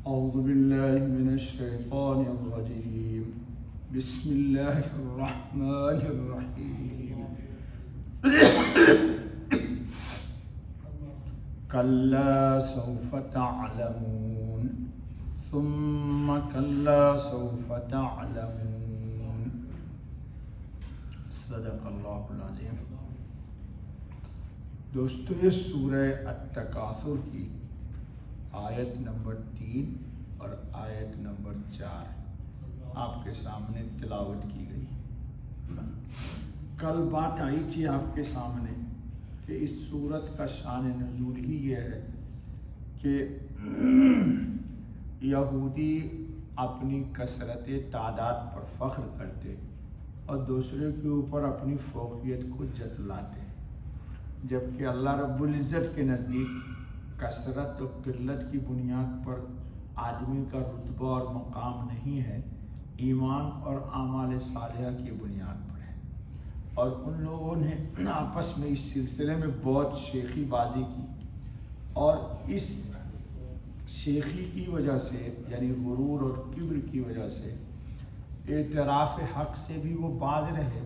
أعوذ بالله من الشيطان الرجيم بسم الله الرحمن الرحيم كلا سوف تعلمون ثم كلا سوف تعلمون صدق اللہ العظیم۔ دوستو، یہ سورہ التکاثر کی آیت نمبر 3 اور آیت نمبر 4 آپ کے سامنے تلاوت کی گئی۔ کل بات آئی تھی آپ کے سامنے کہ اس سورت کا شان نزول ہی یہ ہے کہ یہودی اپنی کثرت تعداد پر فخر کرتے اور دوسرے کے اوپر اپنی فوقیت کو جتلاتے، جبکہ اللہ رب العزت کے نزدیک کثرت و قلت کی بنیاد پر آدمی کا رتبہ اور مقام نہیں ہے، ایمان اور اعمال صالحہ کی بنیاد پر ہے۔ اور ان لوگوں نے آپس میں اس سلسلے میں بہت شیخی بازی کی، اور اس شیخی کی وجہ سے یعنی غرور اور کبر کی وجہ سے اعتراف حق سے بھی وہ باز رہے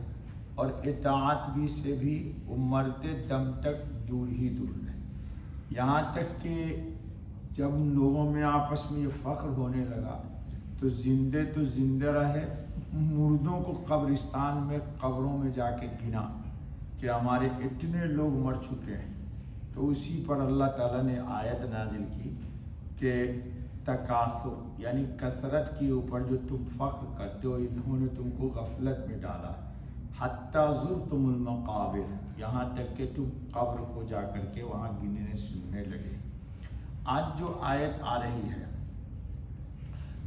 اور اطاعت بھی سے بھی وہ مرتے دم تک دور ہی دور رہے، یہاں تک کہ جب ان لوگوں میں آپس میں یہ فخر ہونے لگا تو زندے رہے، مردوں کو قبرستان میں قبروں میں جا کے گنا کہ ہمارے اتنے لوگ مر چکے ہیں۔ تو اسی پر اللہ تعالیٰ نے آیت نازل کی کہ تکاثر یعنی کثرت کے اوپر جو تم فخر کرتے ہو، انہوں نے تم کو غفلت میں ڈالا، حتیٰ زرتم المقابر، یہاں تک کہ تم قبر کو جا کر کے وہاں گننے سننے لگے۔ آج جو آیت آ رہی ہے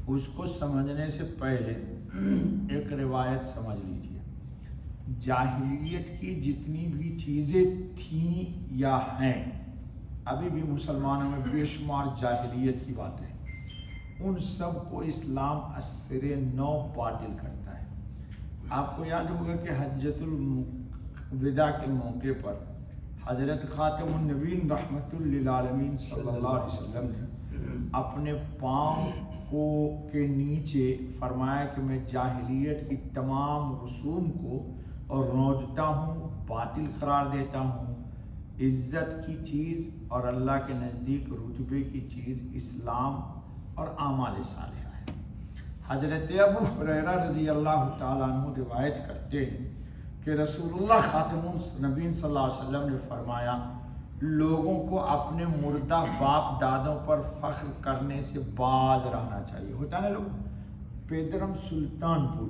اس کو سمجھنے سے پہلے ایک روایت سمجھ لیجیے۔ جاہلیت کی جتنی بھی چیزیں تھیں یا ہیں، ابھی بھی مسلمانوں میں بے شمار جاہلیت کی باتیں، ان سب کو اسلام ازسر نو باطل کرتا ہے۔ آپ کو یاد ہوگا کہ حجۃ الوداع کے موقع پر حضرت خاتم النبیین رحمۃ للعالمین صلی اللہ علیہ وسلم نے اپنے پاؤں کے نیچے فرمایا کہ میں جاہلیت کی تمام رسوم کو اور روجتا ہوں، باطل قرار دیتا ہوں۔ عزت کی چیز اور اللہ کے نزدیک رتبے کی چیز اسلام اور اعمال صالحہ ہے۔ حضرت ابو ہریرہ رضی اللہ تعالیٰ عنہ روایت کرتے ہیں کہ رسول اللہ خاتم النبیین صلی اللہ علیہ وسلم نے فرمایا، لوگوں کو اپنے مردہ باپ دادوں پر فخر کرنے سے باز رہنا چاہیے۔ ہوتا نا لوگ، پیدرم سلطان پور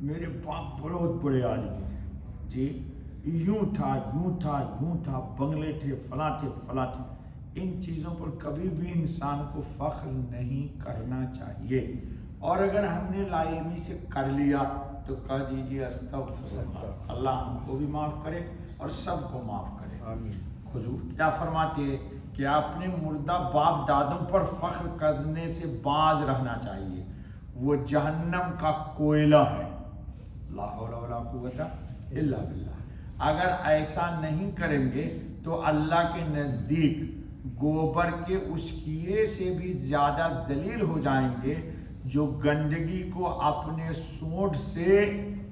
میرے باپ بہت بڑے آدمی تھے جی، یوں تھا یوں تھا یوں تھا، بنگلے تھے فلاں تھے فلاں تھے، ان چیزوں پر کبھی بھی انسان کو فخر نہیں کرنا چاہیے۔ اور اگر ہم نے لا علمی سے کر لیا تو کہہ دیجیے استغفر اللہ، اللہ ہم کو بھی معاف کرے اور سب کو معاف کرے۔ آمین۔ حضور کیا فرماتے ہیں کہ اپنے مردہ باپ دادوں پر فخر کرنے سے باز رہنا چاہیے، وہ جہنم کا کوئلہ ہے۔ لا حول ولا قوت الا باللہ۔ اگر ایسا نہیں کریں گے تو اللہ کے نزدیک گوبر کے اس کیڑے سے بھی زیادہ ذلیل ہو جائیں گے جو گندگی کو اپنے سونڈ سے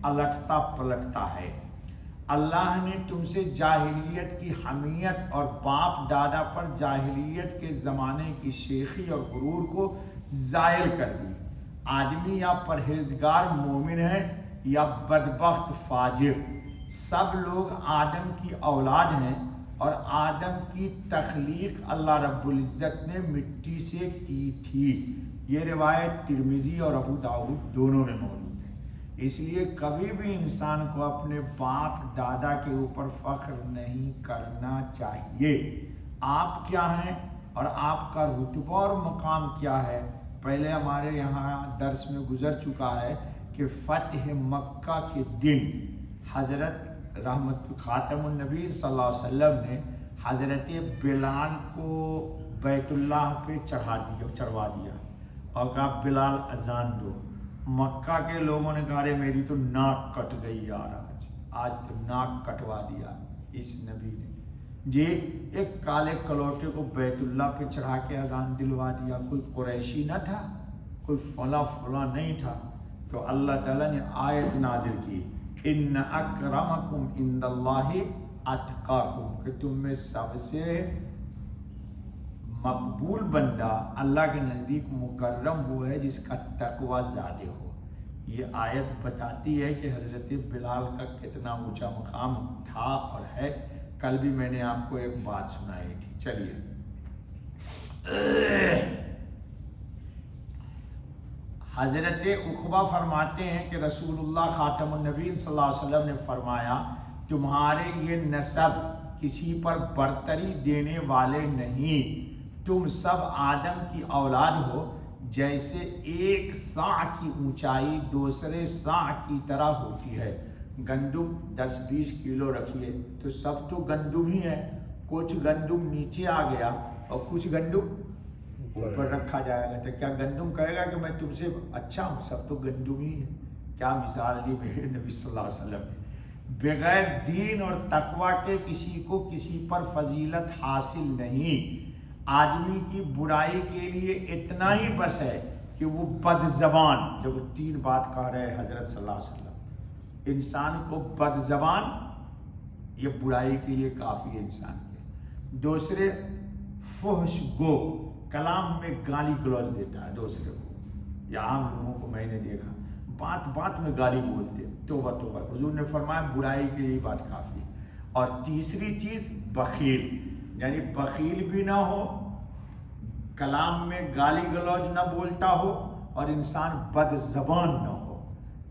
الٹتا پلٹتا ہے۔ اللہ نے تم سے جاہلیت کی حمیت اور باپ دادا پر جاہلیت کے زمانے کی شیخی اور غرور کو زائل کر دی۔ آدمی یا پرہیزگار مومن ہے یا بدبخت فاجر، سب لوگ آدم کی اولاد ہیں، اور آدم کی تخلیق اللہ رب العزت نے مٹی سے کی تھی۔ یہ روایت ترمذی اور ابو داؤد دونوں میں موجود ہے۔ اس لیے کبھی بھی انسان کو اپنے باپ دادا کے اوپر فخر نہیں کرنا چاہیے۔ آپ کیا ہیں اور آپ کا رتبہ اور مقام کیا ہے، پہلے ہمارے یہاں درس میں گزر چکا ہے کہ فتح مکہ کے دن حضرت رحمت خاتم النبی صلی اللہ علیہ وسلم نے حضرت بلال کو بیت اللہ پہ چڑھوا دیا اور کہا بلال اذان دو۔ مکہ کے لوگوں نے کہا میری تو ناک کٹ گئی یار، آج تو ناک کٹوا دیا اس نبی نے۔ جی ایک کالے کلوٹے کو بیت اللہ پہ چڑھا کے اذان دلوا دیا، کوئی قریشی نہ تھا، کوئی فلاں نہیں تھا، تو اللہ تعالیٰ نے آیت نازل کی ان اکرمکم عند اللہ اتقاکم، کہ تم میں سب سے مقبول بندہ اللہ کے نزدیک مکرم وہ ہے جس کا تقوی زیادہ ہو۔ یہ آیت بتاتی ہے کہ حضرت بلال کا کتنا اونچا مقام تھا اور ہے۔ کل بھی میں نے آپ کو ایک بات سنائی تھی۔ چلیے حضرت عقبہ فرماتے ہیں کہ رسول اللہ خاتم النبیین صلی اللہ علیہ وسلم نے فرمایا تمہارے یہ نسب کسی پر برتری دینے والے نہیں، تم سب آدم کی اولاد ہو، جیسے ایک ساع کی اونچائی دوسرے ساع کی طرح ہوتی ہے۔ گندم 10-20 کلو رکھیے تو سب تو گندم ہی ہے، کچھ گندم نیچے آ گیا اور کچھ گندم اوپر رکھا جائے گا، تو کیا گندم کہے گا کہ میں تم سے اچھا ہوں؟ سب تو گندم ہی ہے۔ کیا مثال دی میرے نبی صلی اللہ علیہ وسلم نے۔ بغیر دین اور تقوی کے کسی کو کسی پر فضیلت حاصل نہیں۔ آدمی کی برائی کے لیے اتنا ہی بس ہے کہ وہ بد زبان، جب وہ 3 بات کہہ رہے حضرت صلی اللہ علیہ وسلم، انسان کو بد زبان یہ برائی کے لیے کافی ہے انسان کے۔ دوسرے فحش گو، کلام میں گالی گلوچ دیتا ہے دوسرے کو، یا عام لوگوں کو میں نے دیکھا بات بات میں گالی بولتے، توبہ توبہ۔ حضور نے فرمایا برائی کے لیے بات کافی ہے۔ اور تیسری چیز بخیل، یعنی بخیل بھی نہ ہو، کلام میں گالی گلوچ نہ بولتا ہو، اور انسان بد زبان نہ ہو۔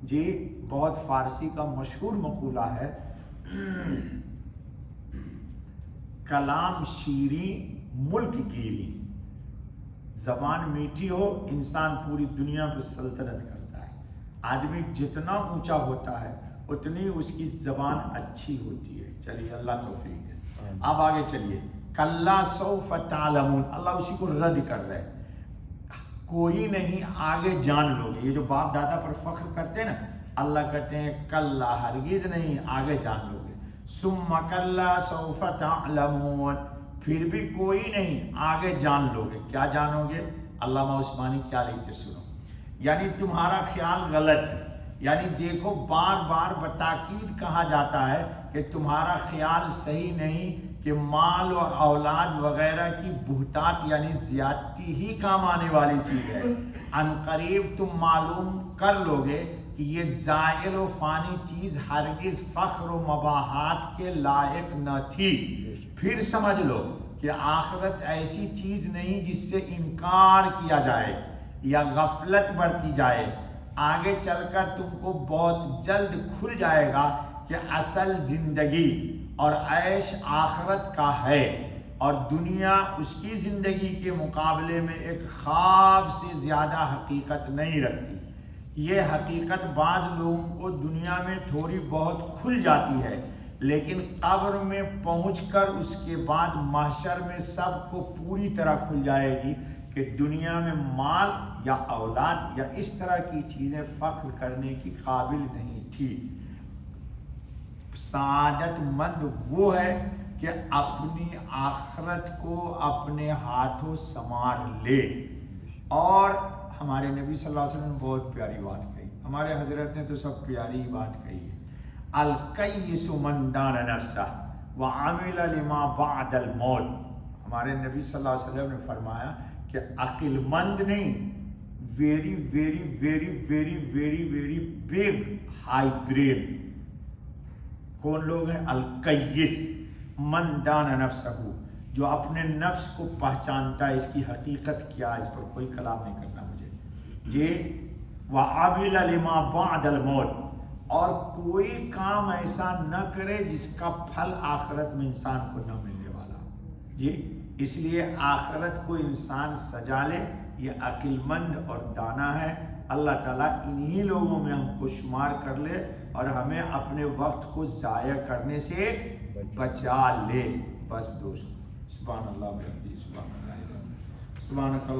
جی بہت فارسی کا مشہور مقولہ ہے، کلام شیریں ملک گیری، زبان میٹھی ہو انسان پوری دنیا پہ سلطنت کرتا ہے۔ آدمی جتنا اونچا ہوتا ہے اتنی اس کی زبان اچھی ہوتی ہے۔ چلیے اللہ توفیق دے۔ اب آگے چلیے، کلا سوف تعلمون، اللہ اسی کو رد کر رہے ہیں، کوئی نہیں آگے جان لو گے۔ یہ جو باپ دادا پر فخر کرتے ہیں نا، اللہ کہتے ہیں کلا ہرگز نہیں آگے جان لو گے، ثم کلا سوف تعلمون، پھر بھی کوئی نہیں آگے جان لو گے۔ کیا جانو گے؟ علامہ عثمانی کیا لکھتے سنو، یعنی تمہارا خیال غلط ہے، یعنی دیکھو بار بار بتاکید کہا جاتا ہے کہ تمہارا خیال صحیح نہیں کہ مال اور اولاد وغیرہ کی بہتات یعنی زیادتی ہی کام آنے والی چیز ہے۔ عنقریب تم معلوم کر لو گے کہ یہ زائل و فانی چیز ہرگز فخر و مباحات کے لائق نہ تھی۔ پھر سمجھ لو کہ آخرت ایسی چیز نہیں جس سے انکار کیا جائے یا غفلت برتی جائے۔ آگے چل کر تم کو بہت جلد کھل جائے گا کہ اصل زندگی اور عیش آخرت کا ہے، اور دنیا اس کی زندگی کے مقابلے میں ایک خواب سے زیادہ حقیقت نہیں رکھتی۔ یہ حقیقت بعض لوگوں کو دنیا میں تھوڑی بہت کھل جاتی ہے، لیکن قبر میں پہنچ کر اس کے بعد محشر میں سب کو پوری طرح کھل جائے گی کہ دنیا میں مال یا اولاد یا اس طرح کی چیزیں فخر کرنے کی قابل نہیں تھی۔ سعادت مند وہ ہے کہ اپنی آخرت کو اپنے ہاتھوں سنوار لے۔ اور ہمارے نبی صلی اللہ علیہ وسلم نے بہت پیاری بات کہی، ہمارے حضرت نے تو سب پیاری بات کہی ہے، الکیس من دان نفسہ وعمل لما بعد الموت۔ ہمارے نبی صلی اللہ علیہ وسلم نے فرمایا کہ عقل مند نہیں، very very very very very very big high brain کون لوگ ہیں؟ الکیس من دان نفسہ، جو اپنے نفس کو پہچانتا ہے، اس کی حقیقت کیا ہے، اس پر کوئی کلام نہیں کرنا مجھے جی۔ وعمل لما بعد الموت، اور کوئی کام ایسا نہ کرے جس کا پھل آخرت میں انسان کو نہ ملنے والا جی۔ اس لیے آخرت کو انسان سجا لے، یہ عقل مند اور دانا ہے۔ اللہ تعالیٰ انہی لوگوں میں ہم کو شمار کر لے اور ہمیں اپنے وقت کو ضائع کرنے سے بچا لے۔ بس دوست، سبحان اللہ، سبحان اللہ، سبحان اللہ۔